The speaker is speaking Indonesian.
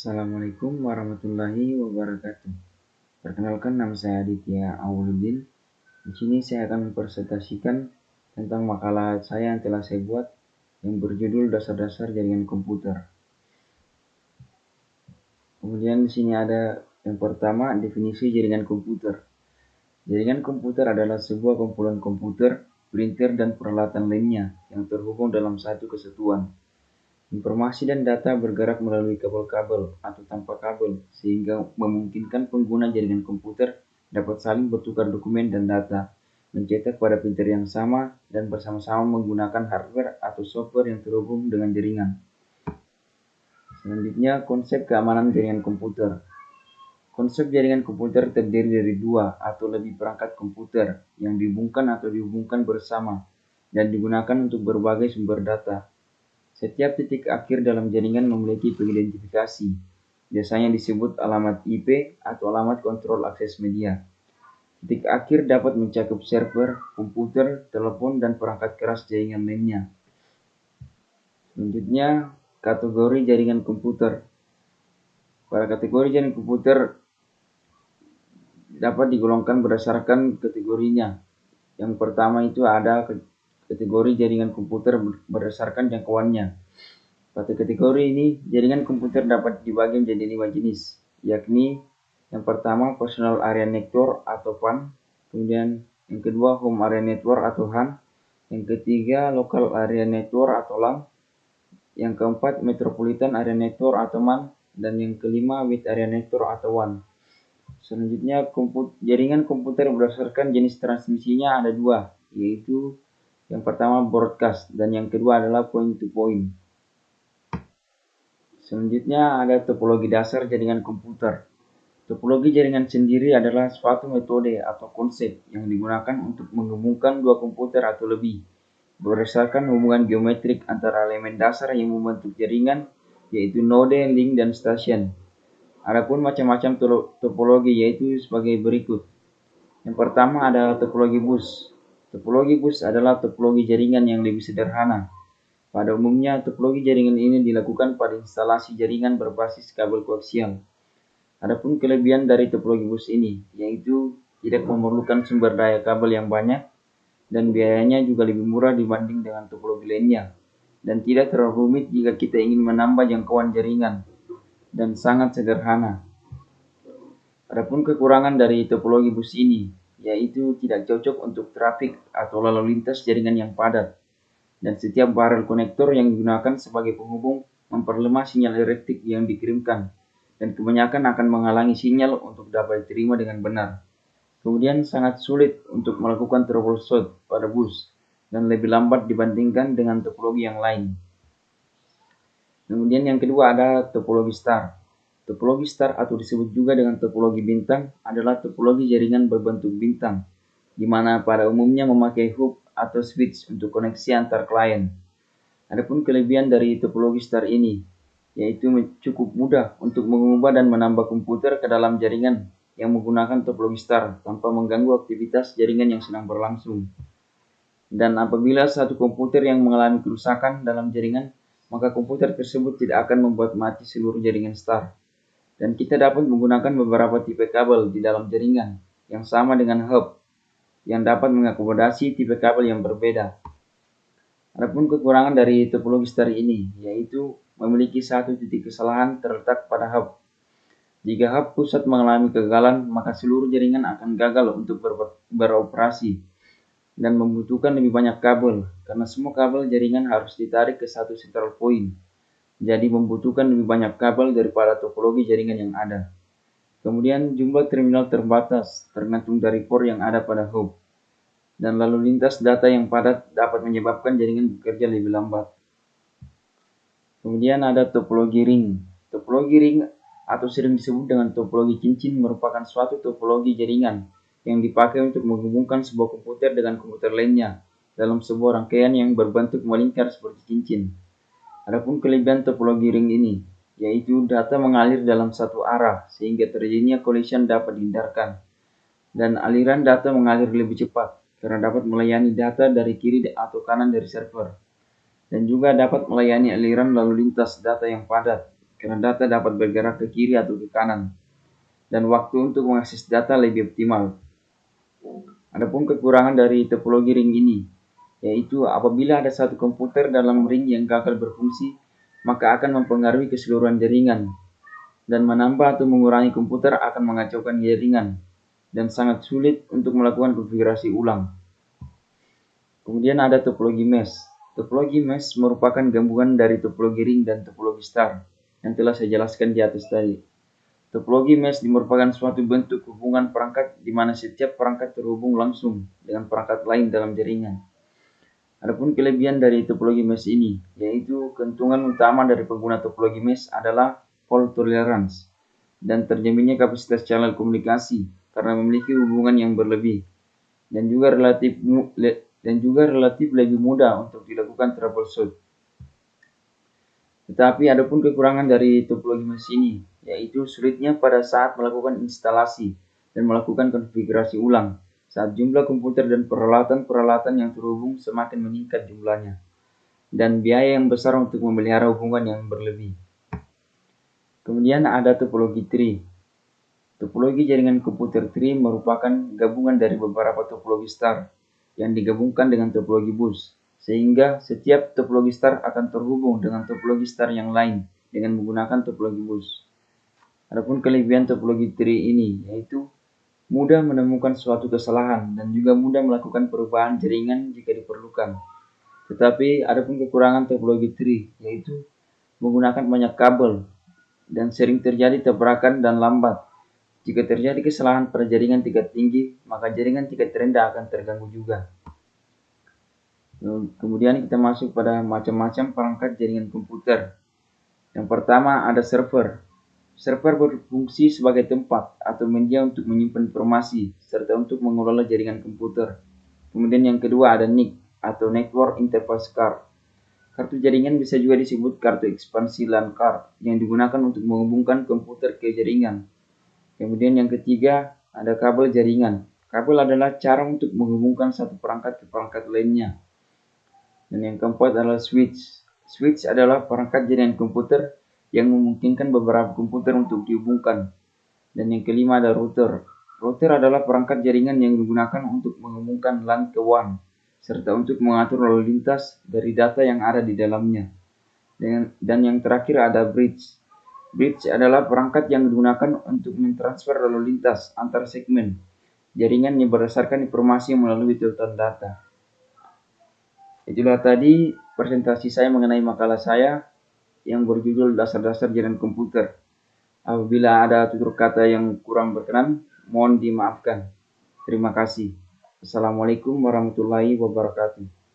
Assalamualaikum warahmatullahi wabarakatuh. Perkenalkan, nama saya Aditya Awuluddin. Di sini saya akan mempresentasikan tentang makalah saya yang telah saya buat yang berjudul Dasar-dasar Jaringan Komputer. Kemudian di sini ada yang pertama, definisi jaringan komputer. Jaringan komputer adalah sebuah kumpulan komputer, printer, dan peralatan lainnya yang terhubung dalam satu kesatuan. Informasi dan data bergerak melalui kabel-kabel atau tanpa kabel, sehingga memungkinkan pengguna jaringan komputer dapat saling bertukar dokumen dan data, mencetak pada printer yang sama, dan bersama-sama menggunakan hardware atau software yang terhubung dengan jaringan. Selanjutnya, konsep keamanan jaringan komputer. Konsep jaringan komputer terdiri dari dua atau lebih perangkat komputer yang dihubungkan atau dihubungkan bersama dan digunakan untuk berbagai sumber data. Setiap titik akhir dalam jaringan memiliki pengidentifikasi, biasanya disebut alamat IP atau alamat kontrol akses media. Titik akhir dapat mencakup server, komputer, telepon, dan perangkat keras jaringan lainnya. Selanjutnya, kategori jaringan komputer. Pada kategori jaringan komputer dapat digolongkan berdasarkan kategorinya. Yang pertama itu ada kategori jaringan komputer berdasarkan jangkauannya. Pada kategori ini, jaringan komputer dapat dibagi menjadi 5 jenis, yakni yang pertama Personal Area Network atau PAN, kemudian yang kedua Home Area Network atau HAN, yang ketiga Local Area Network atau LAN, yang keempat Metropolitan Area Network atau MAN, dan yang kelima Wide Area Network atau WAN. Selanjutnya, jaringan komputer berdasarkan jenis transmisinya ada dua, yaitu yang pertama broadcast dan yang kedua adalah point to point. Selanjutnya ada topologi dasar jaringan komputer. Topologi jaringan sendiri adalah suatu metode atau konsep yang digunakan untuk menghubungkan dua komputer atau lebih berdasarkan hubungan geometrik antara elemen dasar yang membentuk jaringan, yaitu node, link, dan station. Adapun macam-macam topologi yaitu sebagai berikut. Yang pertama ada topologi bus. Topologi bus adalah topologi jaringan yang lebih sederhana. Pada umumnya, topologi jaringan ini dilakukan pada instalasi jaringan berbasis kabel koaksial. Adapun kelebihan dari topologi bus ini, yaitu tidak memerlukan sumber daya kabel yang banyak, dan biayanya juga lebih murah dibanding dengan topologi lainnya, dan tidak terlalu rumit jika kita ingin menambah jangkauan jaringan, dan sangat sederhana. Adapun kekurangan dari topologi bus ini, yaitu tidak cocok untuk trafik atau lalu lintas jaringan yang padat, dan setiap barel konektor yang digunakan sebagai penghubung memperlemah sinyal elektrik yang dikirimkan, dan kebanyakan akan menghalangi sinyal untuk dapat diterima dengan benar. Kemudian sangat sulit untuk melakukan troubleshoot pada bus, dan lebih lambat dibandingkan dengan topologi yang lain. Kemudian yang kedua ada topologi star. Topologi star atau disebut juga dengan topologi bintang adalah topologi jaringan berbentuk bintang, di mana pada umumnya memakai hub atau switch untuk koneksi antar klien. Adapun kelebihan dari topologi star ini, yaitu cukup mudah untuk mengubah dan menambah komputer ke dalam jaringan yang menggunakan topologi star tanpa mengganggu aktivitas jaringan yang sedang berlangsung. Dan apabila satu komputer yang mengalami kerusakan dalam jaringan, maka komputer tersebut tidak akan membuat mati seluruh jaringan star. Dan kita dapat menggunakan beberapa tipe kabel di dalam jaringan yang sama dengan hub, yang dapat mengakomodasi tipe kabel yang berbeda. Adapun kekurangan dari topologi star ini, yaitu memiliki satu titik kesalahan terletak pada hub. Jika hub pusat mengalami kegagalan, maka seluruh jaringan akan gagal untuk beroperasi dan membutuhkan lebih banyak kabel, karena semua kabel jaringan harus ditarik ke satu central point. Jadi membutuhkan lebih banyak kabel daripada topologi jaringan yang ada. Kemudian jumlah terminal terbatas tergantung dari port yang ada pada hub. Dan lalu lintas data yang padat dapat menyebabkan jaringan bekerja lebih lambat. Kemudian ada topologi ring. Topologi ring atau sering disebut dengan topologi cincin merupakan suatu topologi jaringan yang dipakai untuk menghubungkan sebuah komputer dengan komputer lainnya dalam sebuah rangkaian yang berbentuk melingkar seperti cincin. Adapun kelebihan topologi ring ini, yaitu data mengalir dalam satu arah sehingga terjadinya collision dapat dihindarkan, dan aliran data mengalir lebih cepat karena dapat melayani data dari kiri atau kanan dari server, dan juga dapat melayani aliran lalu lintas data yang padat karena data dapat bergerak ke kiri atau ke kanan, dan waktu untuk mengakses data lebih optimal. Adapun kekurangan dari topologi ring ini, yaitu apabila ada satu komputer dalam ring yang gagal berfungsi, maka akan mempengaruhi keseluruhan jaringan, dan menambah atau mengurangi komputer akan mengacaukan jaringan, dan sangat sulit untuk melakukan konfigurasi ulang. Kemudian ada topologi mesh. Topologi mesh merupakan gabungan dari topologi ring dan topologi star yang telah saya jelaskan di atas tadi. Topologi mesh merupakan suatu bentuk hubungan perangkat di mana setiap perangkat terhubung langsung dengan perangkat lain dalam jaringan. Adapun kelebihan dari topologi mesh ini, yaitu keuntungan utama dari pengguna topologi mesh adalah fault tolerance dan terjaminnya kapasitas channel komunikasi karena memiliki hubungan yang berlebih, dan juga relatif lebih mudah untuk dilakukan troubleshoot. Tetapi adapun kekurangan dari topologi mesh ini, yaitu sulitnya pada saat melakukan instalasi dan melakukan konfigurasi ulang saat jumlah komputer dan peralatan-peralatan yang terhubung semakin meningkat jumlahnya, dan biaya yang besar untuk memelihara hubungan yang berlebih. Kemudian ada topologi tree. Topologi jaringan komputer tree merupakan gabungan dari beberapa topologi star yang digabungkan dengan topologi bus, sehingga setiap topologi star akan terhubung dengan topologi star yang lain dengan menggunakan topologi bus. Adapun kelebihan topologi tree ini, yaitu mudah menemukan suatu kesalahan dan juga mudah melakukan perubahan jaringan jika diperlukan. Tetapi adapun kekurangan topologi tree, yaitu menggunakan banyak kabel dan sering terjadi tabrakan dan lambat. Jika terjadi kesalahan pada jaringan tingkat tinggi, maka jaringan tingkat rendah akan terganggu juga. Kemudian kita masuk pada macam-macam perangkat jaringan komputer. Yang pertama ada server. Server berfungsi sebagai tempat atau media untuk menyimpan informasi serta untuk mengelola jaringan komputer. Kemudian yang kedua ada NIC atau Network Interface Card. Kartu jaringan bisa juga disebut kartu ekspansi LAN card yang digunakan untuk menghubungkan komputer ke jaringan. Kemudian yang ketiga ada kabel jaringan. Kabel adalah cara untuk menghubungkan satu perangkat ke perangkat lainnya. Dan yang keempat adalah switch. Switch adalah perangkat jaringan komputer yang memungkinkan beberapa komputer untuk dihubungkan. Dan yang kelima ada router. Router adalah perangkat jaringan yang digunakan untuk menghubungkan LAN ke WAN, serta untuk mengatur lalu lintas dari data yang ada di dalamnya. Dan yang terakhir ada bridge. Bridge adalah perangkat yang digunakan untuk mentransfer lalu lintas antar segmen jaringan yang berdasarkan informasi melalui tautan data. Itulah tadi presentasi saya mengenai makalah saya yang berjudul Dasar-Dasar Jaringan Komputer. Apabila ada tutur kata yang kurang berkenan, mohon dimaafkan. Terima kasih. Assalamualaikum warahmatullahi wabarakatuh.